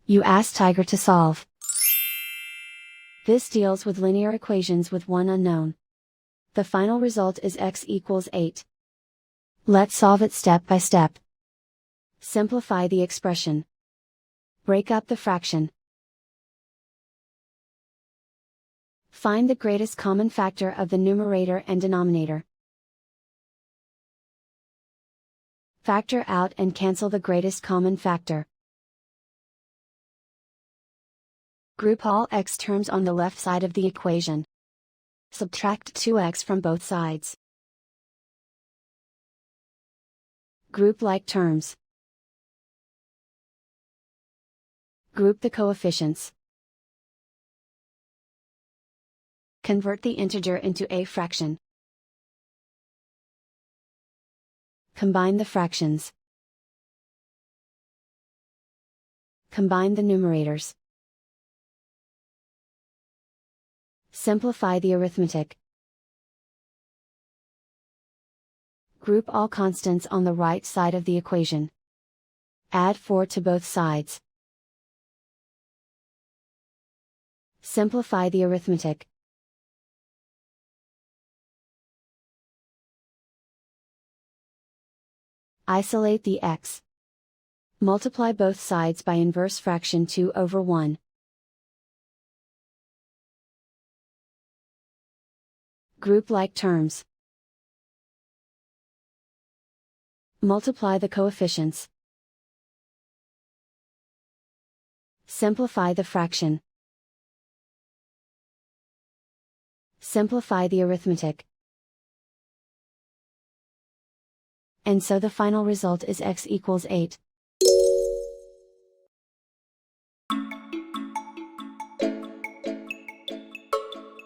You ask Tiger to solve. This deals with linear equations with one unknown. The final result is x equals 8. Let's solve it step by step. Simplify the expression. Break up the fraction. Find the greatest common factor of the numerator and denominator. Factor out and cancel the greatest common factor. Group all x terms on the left side of the equation. Subtract 2x from both sides. Group like terms. Group the coefficients. Convert the integer into a fraction. Combine the fractions. Combine the numerators. Simplify the arithmetic. Group all constants on the right side of the equation. Add 4 to both sides. Simplify the arithmetic. Isolate the x. Multiply both sides by inverse fraction 2/1. Group like terms. Multiply the coefficients. Simplify the fraction. Simplify the arithmetic. And so the final result is x equals 8.